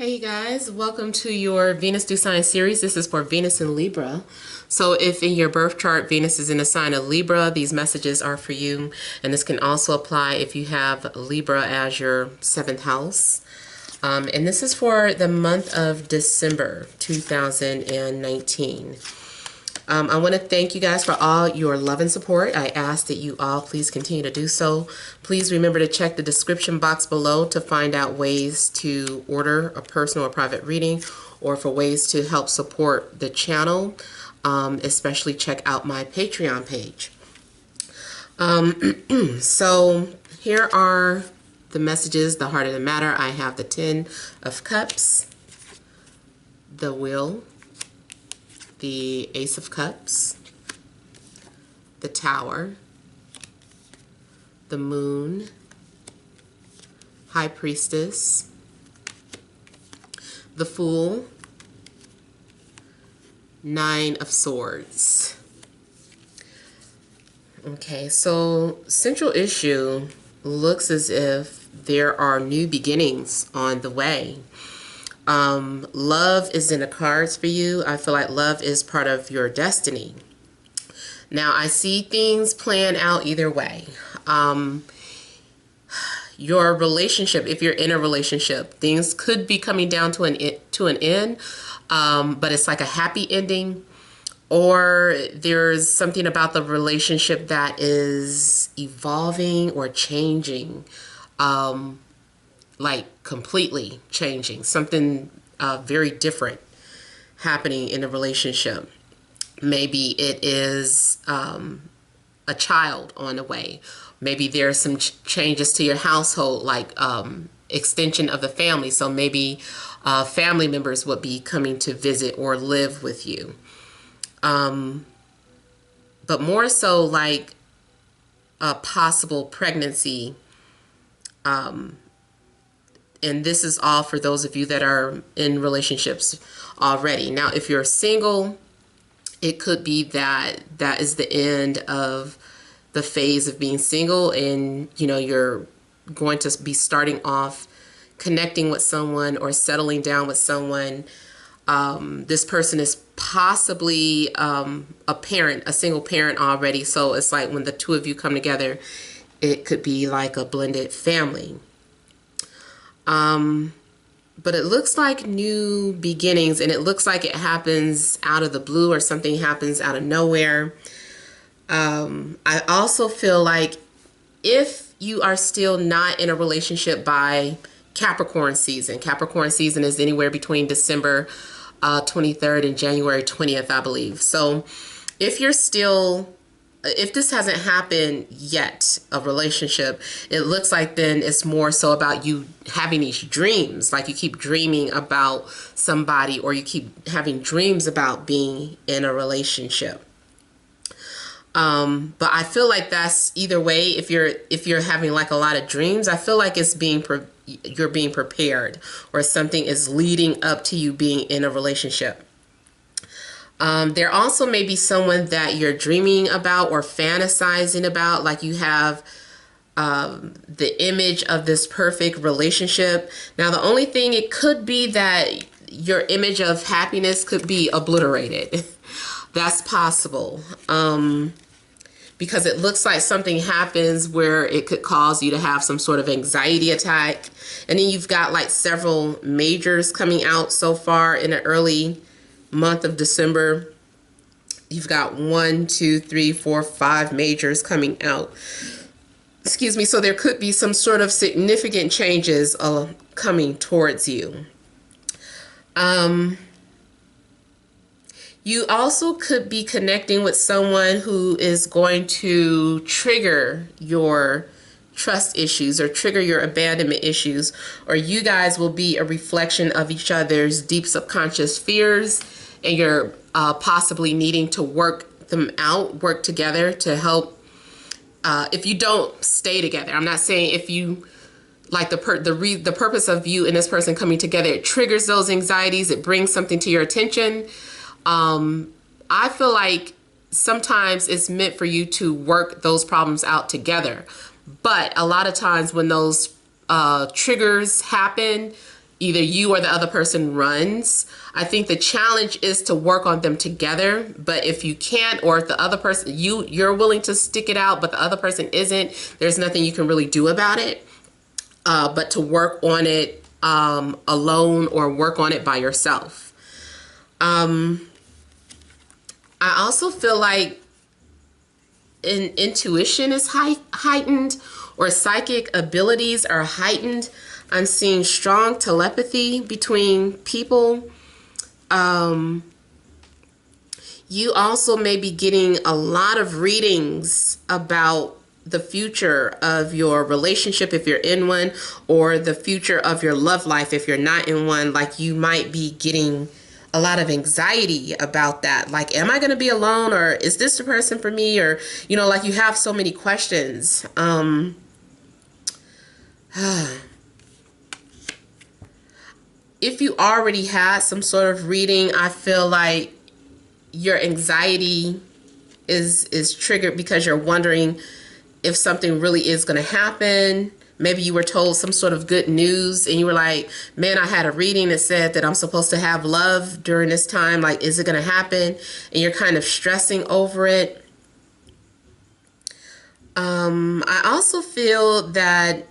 Hey guys, welcome to your Venus Do Sign series. This is for Venus and Libra. So if in your birth chart Venus is in the sign of Libra, these messages are for you. And this can also apply if you have Libra as your 7th house. And this is for the month of December 2019. I want to thank you guys for all your love and support. I ask that you all please continue to do so. Please remember to check the description box below to find out ways to order a personal or private reading, or for ways to help support the channel. Especially check out my Patreon page. So here are the messages, the heart of the matter. I have the 10 of Cups, the Wheel, the Ace of Cups, the Tower, the Moon, High Priestess, the Fool, 9 of Swords. Okay, so central issue looks as if there are new beginnings on the way. Love is in the cards for you. I feel like love is part of your destiny. Now, I see things playing out either way. Your relationship, if you're in a relationship, things could be coming down to an end, but it's like a happy ending. Or there's something about the relationship that is evolving or changing. Like completely changing, something very different happening in a relationship. Maybe it is a child on the way. Maybe there are some changes to your household, like extension of the family. So maybe family members would be coming to visit or live with you. But more so like a possible pregnancy. And this is all for those of you that are in relationships already. Now, if you're single, it could be that that is the end of the phase of being single, and you're going to be starting off connecting with someone or settling down with someone. This person is possibly a parent, a single parent already. So it's like when the two of you come together, it could be like a blended family. But it looks like new beginnings, and it looks like it happens out of the blue, or something happens out of nowhere. I also feel like if you are still not in a relationship by Capricorn season is anywhere between December 23rd and January 20th, I believe. So if this hasn't happened yet, a relationship, it looks like then it's more so about you having these dreams, like you keep dreaming about somebody, or you keep having dreams about being in a relationship. But I feel like that's either way. If you're having like a lot of dreams, I feel like it's you're being prepared, or something is leading up to you being in a relationship. There also may be someone that you're dreaming about or fantasizing about, like you have the image of this perfect relationship. Now, the only thing, it could be that your image of happiness could be obliterated. That's possible. Because it looks like something happens where it could cause you to have some sort of anxiety attack. And then you've got like several majors coming out so far in the early month of December. You've got 1, 2, 3, 4, 5 majors coming out. Excuse me. So there could be some sort of significant changes coming towards you. You also could be connecting with someone who is going to trigger your trust issues, or trigger your abandonment issues, or you guys will be a reflection of each other's deep subconscious fears, and you're possibly needing to work them out, work together to help. If you don't stay together, I'm not saying if you like the purpose of you and this person coming together, it triggers those anxieties, it brings something to your attention. I feel like sometimes it's meant for you to work those problems out together. But a lot of times when those triggers happen, either you or the other person runs. I think the challenge is to work on them together. But if you can't, or if the other person, you're willing to stick it out, but the other person isn't, there's nothing you can really do about it. But to work on it alone or work on it by yourself. I also feel like intuition is heightened, or psychic abilities are heightened. I'm seeing strong telepathy between people. You also may be getting a lot of readings about the future of your relationship if you're in one, or the future of your love life if you're not in one. Like, you might be getting a lot of anxiety about that. Like, am I going to be alone, or is this the person for me? Or, you know, like, you have so many questions. If you already had some sort of reading, I feel like your anxiety is triggered because you're wondering if something really is going to happen. Maybe you were told some sort of good news and you were like, man, I had a reading that said that I'm supposed to have love during this time. Like, is it going to happen? And you're kind of stressing over it. I also feel that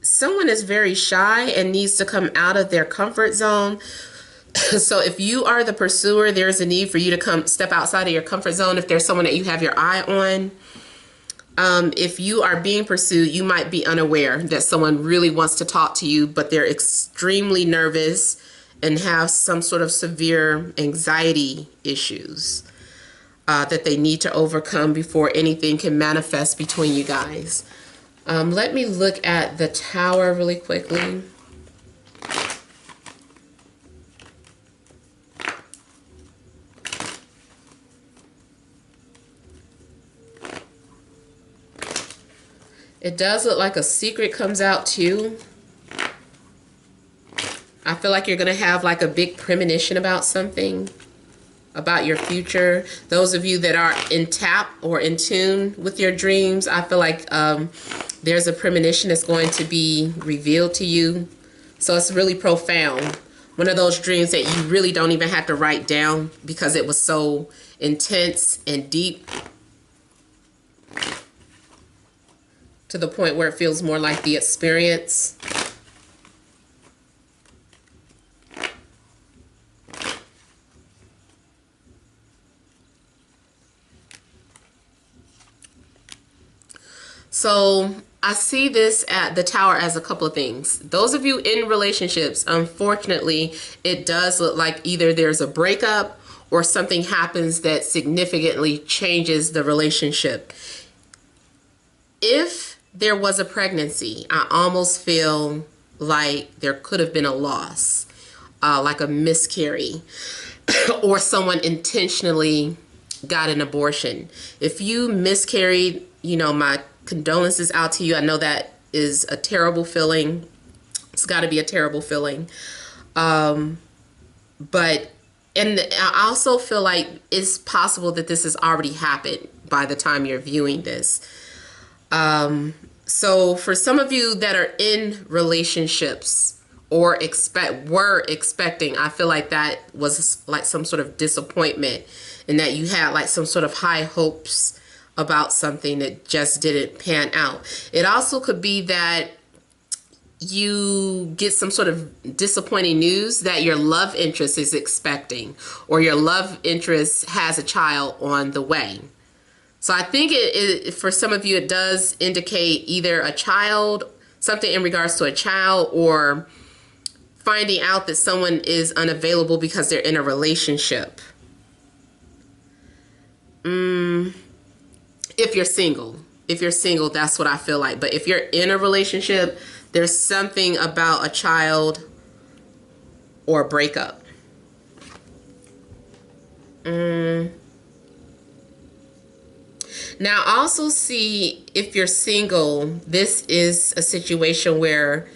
someone is very shy and needs to come out of their comfort zone. So if you are the pursuer, there's a need for you to step outside of your comfort zone. If there's someone that you have your eye on, if you are being pursued, you might be unaware that someone really wants to talk to you, but they're extremely nervous and have some sort of severe anxiety issues that they need to overcome before anything can manifest between you guys. Let me look at the Tower really quickly. It does look like a secret comes out too. I feel like you're going to have like a big premonition about something, about your future. Those of you that are in tap or in tune with your dreams, I feel like there's a premonition that's going to be revealed to you. So it's really profound. One of those dreams that you really don't even have to write down because it was so intense and deep, to the point where it feels more like the experience. So I see this at the Tower as a couple of things. Those of you in relationships, unfortunately, it does look like either there's a breakup or something happens that significantly changes the relationship. If there was a pregnancy, I almost feel like there could have been a loss, like a miscarry, or someone intentionally got an abortion. If you miscarried, you know, my condolences out to you. I know that is a terrible feeling. It's got to be a terrible feeling. And I also feel like it's possible that this has already happened by the time you're viewing this. So for some of you that are in relationships or were expecting, I feel like that was like some sort of disappointment, and that you had like some sort of high hopes about something that just didn't pan out. It also could be that you get some sort of disappointing news that your love interest is expecting, or your love interest has a child on the way. So I think for some of you, it does indicate either a child, something in regards to a child, or finding out that someone is unavailable because they're in a relationship. If you're single, that's what I feel like. But if you're in a relationship, there's something about a child or a breakup. Now, I also see if you're single, this is a situation where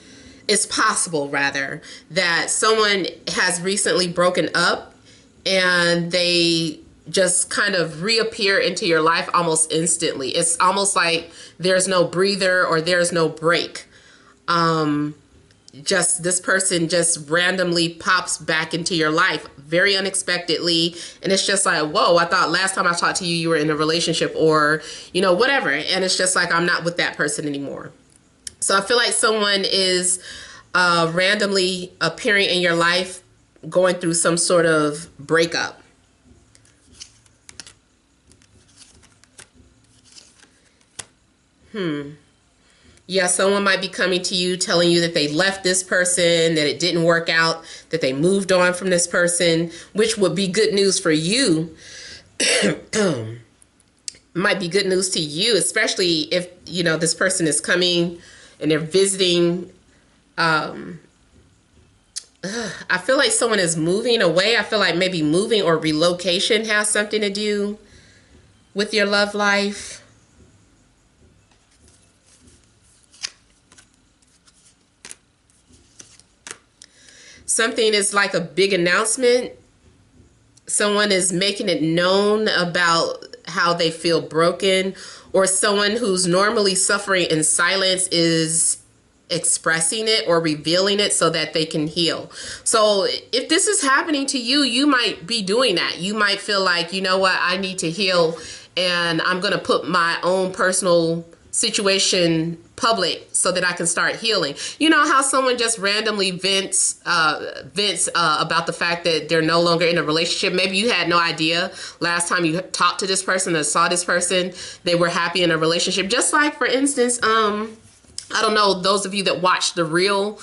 it's possible, rather, that someone has recently broken up and they just kind of reappear into your life almost instantly. It's almost like there's no breather or there's no break. just this person just randomly pops back into your life very unexpectedly, and it's just like, whoa, I thought last time I talked to you you were in a relationship, or you know, whatever, and it's just like, I'm not with that person anymore. So I feel like someone is randomly appearing in your life going through some sort of breakup. Yeah, someone might be coming to you telling you that they left this person, that it didn't work out, that they moved on from this person, which would be good news for you. Might be good news to you, especially if, you know, this person is coming and they're visiting. I feel like someone is moving away. I feel like maybe moving or relocation has something to do with your love life. Something is like a big announcement. Someone is making it known about how they feel broken, or someone who's normally suffering in silence is expressing it or revealing it so that they can heal. So if this is happening to you, you might be doing that. You might feel like, you know what, I need to heal, and I'm going to put my own personal situation public so that I can start healing. You know how someone just randomly vents about the fact that they're no longer in a relationship. Maybe you had no idea last time you talked to this person or saw this person, they were happy in a relationship. Just like, for instance, I don't know, those of you that watch The Real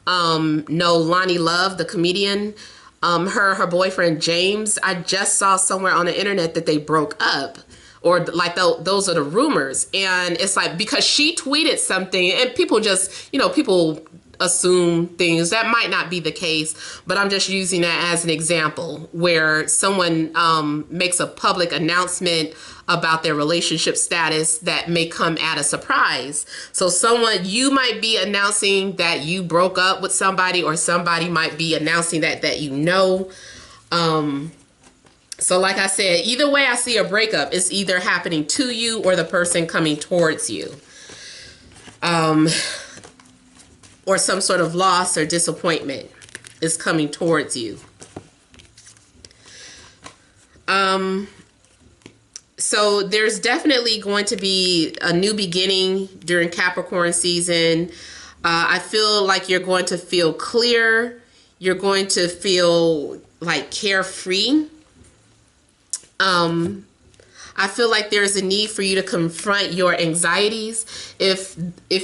know Lonnie Love, the comedian. Her boyfriend James, I just saw somewhere on the internet that they broke up, or like those are the rumors. And it's like, because she tweeted something, and people just, you know, people assume things that might not be the case, but I'm just using that as an example where someone makes a public announcement about their relationship status that may come at a surprise. So someone, you might be announcing that you broke up with somebody, or somebody might be announcing that you know. So like I said, either way I see a breakup, it's either happening to you or the person coming towards you. Or some sort of loss or disappointment is coming towards you. So there's definitely going to be a new beginning during Capricorn season. I feel like you're going to feel clear. You're going to feel like carefree. I feel like there's a need for you to confront your anxieties. If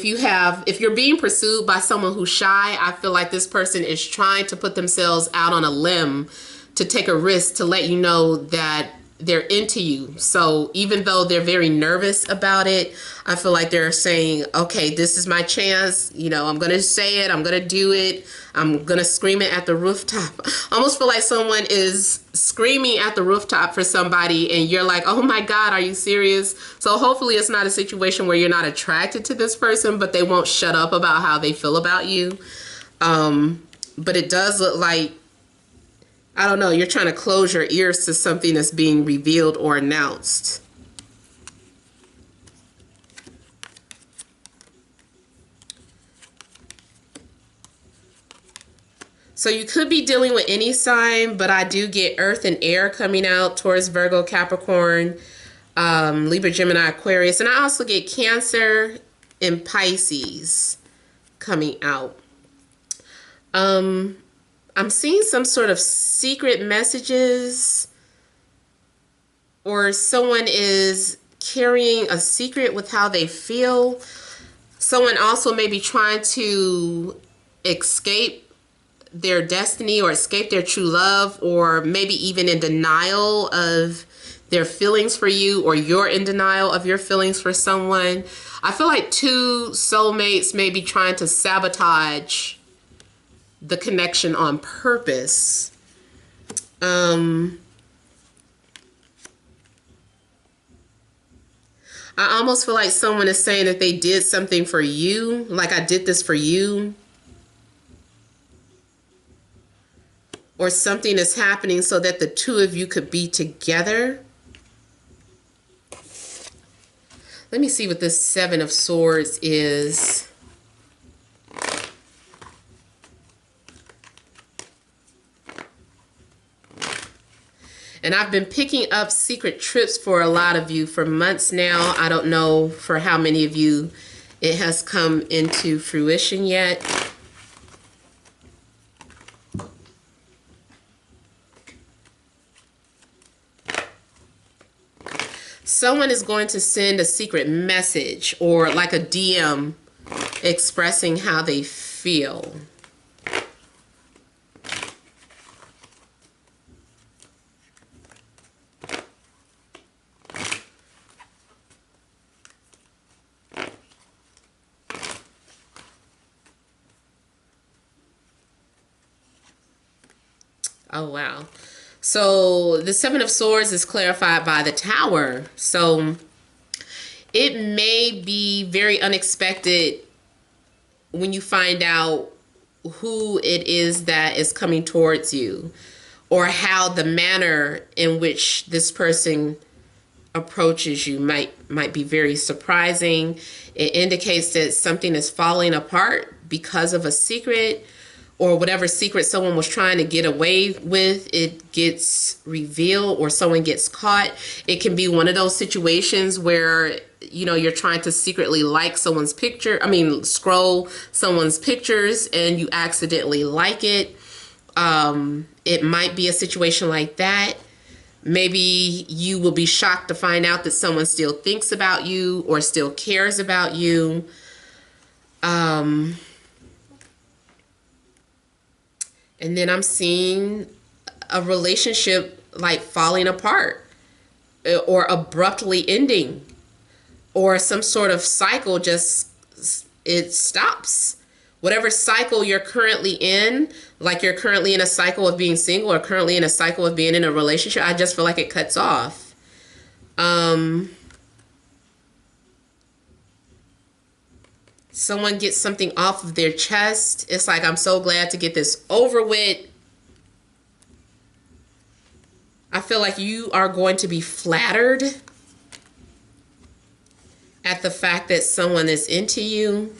you're being pursued by someone who's shy, I feel like this person is trying to put themselves out on a limb to take a risk to let you know that they're into you. So even though they're very nervous about it, I feel like they're saying, okay, this is my chance. You know, I'm going to say it. I'm going to do it. I'm going to scream it at the rooftop. I almost feel like someone is screaming at the rooftop for somebody, and you're like, oh my God, are you serious? So hopefully it's not a situation where you're not attracted to this person, but they won't shut up about how they feel about you. But it does look like, I don't know, you're trying to close your ears to something that's being revealed or announced. So you could be dealing with any sign, but I do get Earth and Air coming out towards Virgo, Capricorn, Libra, Gemini, Aquarius. And I also get Cancer and Pisces coming out. I'm seeing some sort of secret messages, or someone is carrying a secret with how they feel. Someone also may be trying to escape their destiny or escape their true love, or maybe even in denial of their feelings for you, or you're in denial of your feelings for someone. I feel like two soulmates may be trying to sabotage the connection on purpose. I almost feel like someone is saying that they did something for you, like I did this for you. Or something is happening so that the two of you could be together. Let me see what this Seven of Swords is. And I've been picking up secret trips for a lot of you for months now. I don't know for how many of you it has come into fruition yet. Someone is going to send a secret message or like a DM expressing how they feel. Oh, wow. So the Seven of Swords is clarified by the Tower. So it may be very unexpected when you find out who it is that is coming towards you, or how the manner in which this person approaches you might be very surprising. It indicates that something is falling apart because of a secret, or whatever secret someone was trying to get away with, it gets revealed or someone gets caught. It can be one of those situations where, you know, you're trying to secretly like someone's picture. Scroll someone's pictures and you accidentally like it. It might be a situation like that. Maybe you will be shocked to find out that someone still thinks about you or still cares about you. And then I'm seeing a relationship like falling apart or abruptly ending, or some sort of cycle it stops. Whatever cycle you're currently in, like you're currently in a cycle of being single or currently in a cycle of being in a relationship, I just feel like it cuts off. Someone gets something off of their chest. It's like, I'm so glad to get this over with. I feel like you are going to be flattered at the fact that someone is into you.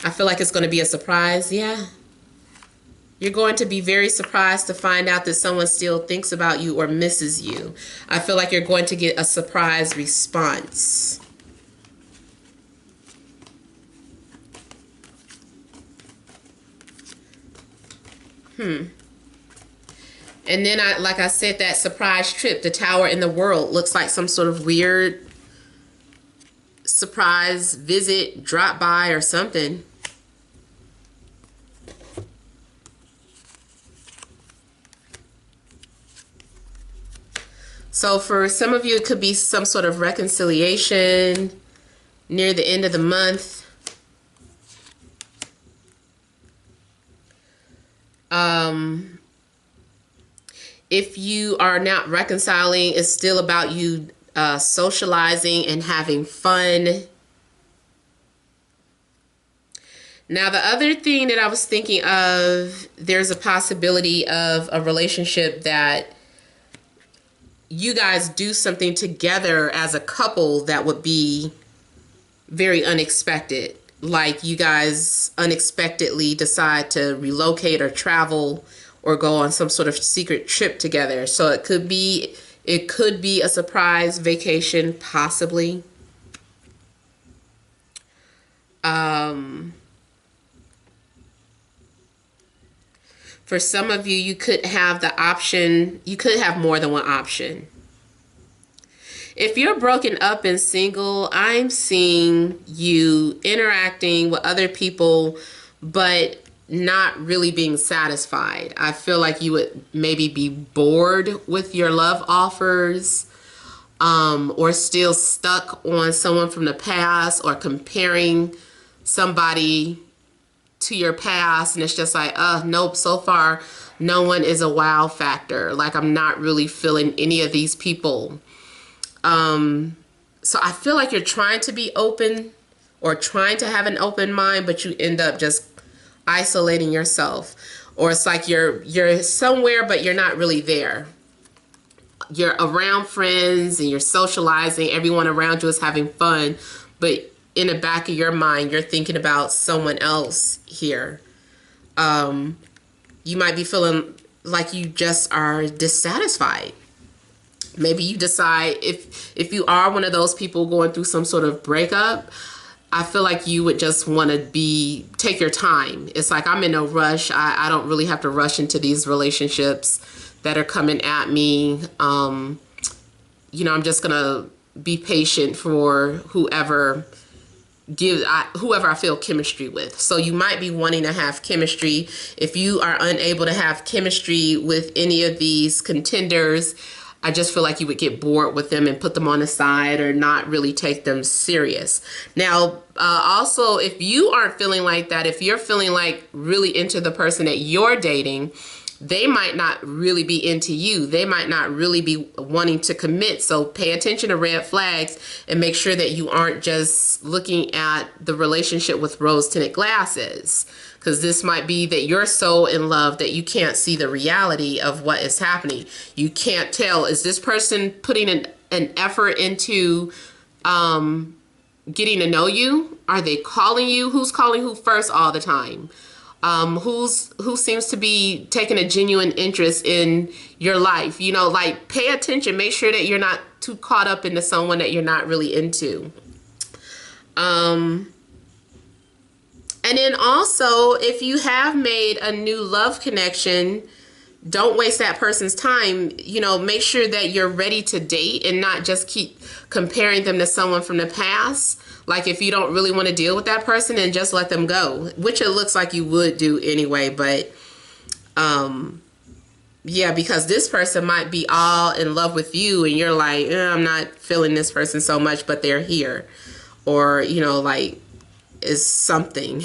I feel like it's going to be a surprise. Yeah. You're going to be very surprised to find out that someone still thinks about you or misses you. I feel like you're going to get a surprise response. And then, like I said, that surprise trip, the Tower in the World, looks like some sort of weird surprise visit, drop by or something. So for some of you, it could be some sort of reconciliation near the end of the month. If you are not reconciling, it's still about you socializing and having fun. Now, the other thing that I was thinking of, there's a possibility of a relationship that you guys do something together as a couple that would be very unexpected. Like you guys unexpectedly decide to relocate or travel or go on some sort of secret trip together. So it could be a surprise vacation, possibly. For some of you, you could have the option, you could have more than one option. If you're broken up and single, I'm seeing you interacting with other people, but not really being satisfied. I feel like you would maybe be bored with your love offers, or still stuck on someone from the past, or comparing somebody to your past, and it's just like, nope, so far no one is a wow factor. Like, I'm not really feeling any of these people. So I feel like you're trying to be open or trying to have an open mind, but you end up just isolating yourself. Or it's like you're somewhere, but you're not really there. You're around friends and you're socializing. Everyone around you is having fun, but in the back of your mind, you're thinking about someone else here. You might be feeling like you just are dissatisfied. Maybe you decide, if you are one of those people going through some sort of breakup, I feel like you would just want to take your time. It's like, I'm in no rush. I don't really have to rush into these relationships that are coming at me. You know, I'm just going to be patient for whoever I feel chemistry with. So you might be wanting to have chemistry. If you are unable to have chemistry with any of these contenders, I just feel like you would get bored with them and put them on the side or not really take them serious. Now, also, if you aren't feeling like that, if you're feeling like really into the person that you're dating, they might not really be into you. They might not really be wanting to commit. So pay attention to red flags and make sure that you aren't just looking at the relationship with rose-tinted glasses. Because this might be that you're so in love that you can't see the reality of what is happening. You can't tell, is this person putting an effort into getting to know you? Are they calling you? Who's calling who first all the time? Who seems to be taking a genuine interest in your life? You know, like, pay attention. Make sure that you're not too caught up into someone that you're not really into. And then also, if you have made a new love connection, don't waste that person's time. You know, make sure that you're ready to date and not just keep comparing them to someone from the past. Like, if you don't really want to deal with that person, then just let them go, which it looks like you would do anyway. But yeah, because this person might be all in love with you and you're like, I'm not feeling this person so much, but they're here. Or, you know, like, is something.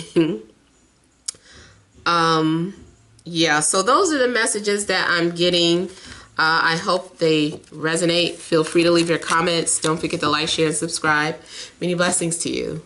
Yeah, so those are the messages that I'm getting. I hope they resonate. Feel free to leave your comments. Don't forget to like, share, and subscribe. Many blessings to you.